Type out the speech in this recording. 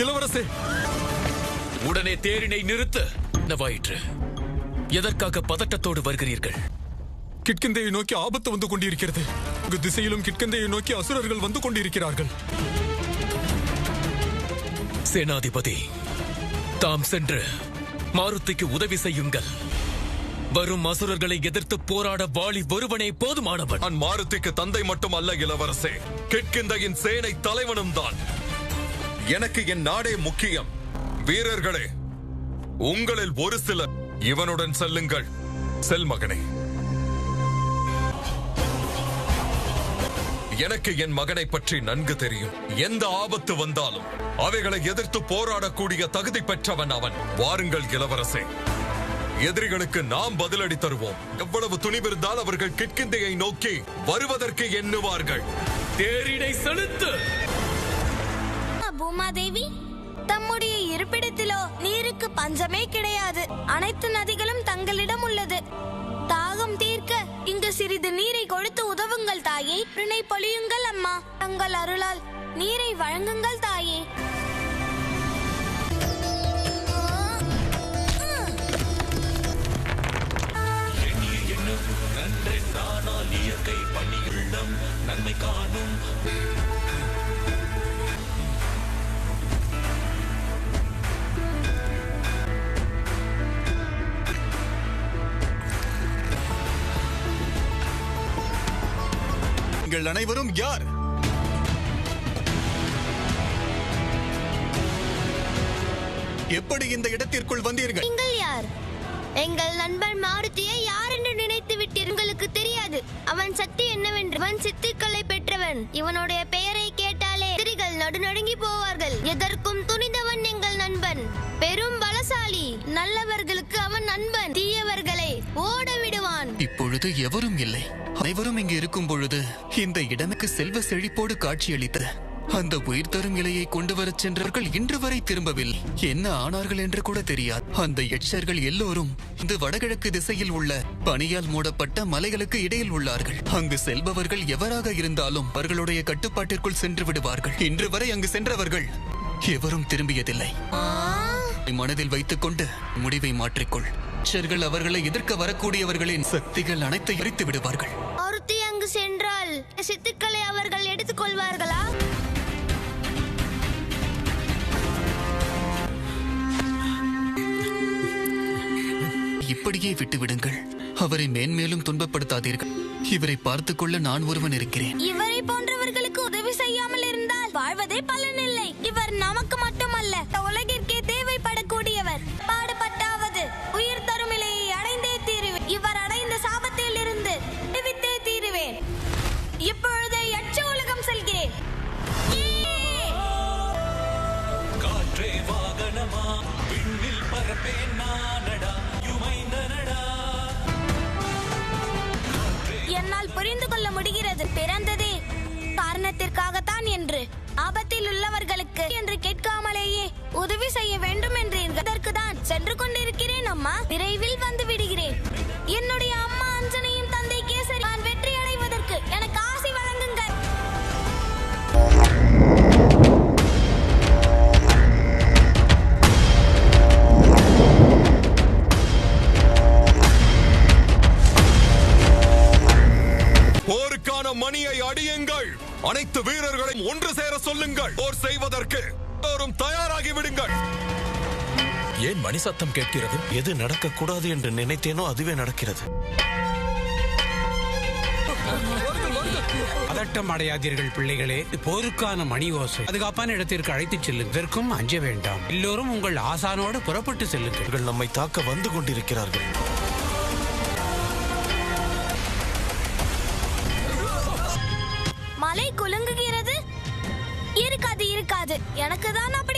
இளவரசே, உடனே தேரினை நிறுத்து. நவாயிற்று, எதற்காக பதட்டத்தோடு வருகிறீர்கள்? கிட்கிந்தையை நோக்கி ஆபத்து வந்து கொண்டிருக்கிறது. திசையிலும் கிட்கிந்தையை நோக்கி அசுரர்கள் வந்து கொண்டிருக்கிறார்கள். சேனாதிபதி, தாம் சென்று மாருதிக்கு உதவி செய்யுங்கள். வரும் அசுரர்களை எதிர்த்து போராட வாளி ஒருவனே போதுமானவன். நான் மாருதிக்கு தந்தை மட்டும் அல்ல இளவரசே, கிட்கிந்தையின் சேனை தலைவனும் தான். எனக்கு என் நாடே முக்கியம். வீரர்களே, உங்களில் ஒரு சிலர் இவனுடன் செல்லுங்கள். செல் மகனே. எனக்கு என் மகனை பற்றி நன்கு தெரியும். எந்த ஆபத்து வந்தாலும் அவைகளை எதிர்த்து போராடக்கூடிய தகுதி பெற்றவன் அவன். வாருங்கள் இளவரசே, எதிரிகளுக்கு நாம் பதிலடி தருவோம். எவ்வளவு துணிவிருந்தால் அவர்கள் கிட்கிந்தையை நோக்கி வருவதற்கு எண்ணுவார்கள். தேரினை செலுத்து. பூமாதேவி, தம்முடைய இருப்பிடத்திலோ நீருக்கு பஞ்சமே கிடையாது. அனைத்து நதிகளும் தங்களிடம் உள்ளது. தாகம் தீர்க்க இங்கு சிறிது நீரை கொடுத்து உதவுங்கள் தாயே. பிணை பொழியுங்கள் அம்மா. தங்கள் அருளால் நீரை வழங்குங்கள் தாயே. நன்மை காணும். நீங்கள் அனைவரும் யார்? எப்படி இந்த இடத்திற்குள் வந்தீர்கள்? நீங்கள் யார்? எங்கள் நண்பன் மாருதியை யார் என்று நினைத்து விட்டீர். உங்களுக்கு தெரியாது அவன் சக்தி என்னவென்று. அவன் சித்துக்களை பெற்றவன். இவனுடைய பெயரை கேட்டாலே எதிரிகள் நடுநடுங்கி போவார்கள். எதற்கும் துணிந்தவன் எங்கள் நண்பன். பெரும் பலசாலி. நல்லவர்களுக்கு அவன் நண்பன், தீயவர்களை ஓட விடுவான். இப்பொழுது எவரும் இல்லை. அனைவரும் இங்கு இருக்கும் பொழுது இந்த இடனுக்கு செல்வ செழிப்போடு காட்சியளித்த அந்த உயிர் தரும் இலையை கொண்டு வரச் சென்றவர்கள் இன்று வரை திரும்பவில்லை. என்ன ஆனார்கள் என்று கூட தெரியாது. அந்த எச்சர்கள் எல்லோரும் இந்த வடகிழக்கு திசையில் உள்ள பனியால் மூடப்பட்ட மலைகளுக்கு இடையில் உள்ளார்கள். அங்கு செல்பவர்கள் எவராக இருந்தாலும் அவர்களுடைய கட்டுப்பாட்டிற்குள் சென்று விடுவார்கள். இன்று வரை அங்கு சென்றவர்கள் எவரும் திரும்பியதில்லை. மனதில் வைத்துக் கொண்டு முடிவை மாற்றிக்கொள். எச்சர்கள் அவர்களை எதிர்க்க வரக்கூடியவர்களின் சக்திகள் அனைத்தை எரித்து விடுவார்கள். மாருதி அங்கு சென்றால் சித்துக்களை அவர்கள் எடுத்துக் கொள்வார்களா? இப்படியே விட்டுவிடுங்கள். அவரை மேன்மேலும் துன்பப்படுத்தாதீர்கள். இவரை பார்த்துக் கொள்ள நான் ஒருவன் இருக்கிறேன். இவரை போன்றவர்களுக்கு உதவி செய்யாமல் இருந்தால் வாழ்வதே பலனில்லை. இவர் நமக்கு மட்டுமல்ல, உலகிற்கே தேவைப்படக்கூடியவர். பாடுபட்டாவது உயிர் தரும் இலையை அடைந்தே தீருவேன். இவர் அடைந்த சாபத்தில் இருந்து விடுவித்தே தீருவேன். இப்பொழுது எச்ச உலகம் செல்கிறேன். காற்றே வாகனமா, விண்ணில் பரப்பேன் நானடா, யுமைந்தனடா. என்னால் புரிந்து கொள்ள முடிகிறது. பிறந்ததே காரணத்திற்காகத்தான் என்று. ஆபத்தில் உள்ளவர்களுக்கு என்று கேட்காமலேயே உதவி செய்ய வேண்டும் என்றீர்கள். அதற்குதான் சென்று கொண்டிருக்கிறேன் அம்மா. விரைவில் வந்து விடுகிறேன். என்னுடைய அம்மா அஞ்சனையும் தந்தை கேசரி நான் வெற்றி அடைவதற்கு எனக்கு ஆசி வழங்குங்கள். போருக்கான மணியை அடியுங்கள். அனைத்து வீரர்களையும் ஒன்று சேர சொல்லுங்கள். போர் செய்வதற்கு எல்லோரும் தயாராகி விடுங்கள். ஏன் மணி சத்தம் கேட்கிறது? எது நடக்கக்கூடாது என்று நினைத்தேனோ அதுவே நடக்கிறது. பதட்டம் அடையாதீர்கள் பிள்ளைகளே. போருக்கான மணி ஓசை. பாதுகாப்பான இடத்திற்கு அழைத்துச் செல்லுங்கள். இதற்கும் அஞ்ச வேண்டாம். எல்லோரும் உங்கள் ஆசானோடு புறப்பட்டு செல்லுங்கள். நம்மை தாக்க வந்து கொண்டிருக்கிறார்கள். மலை குலுங்குகிறது. இருக்காது இருக்காது, எனக்கு தான் அப்படி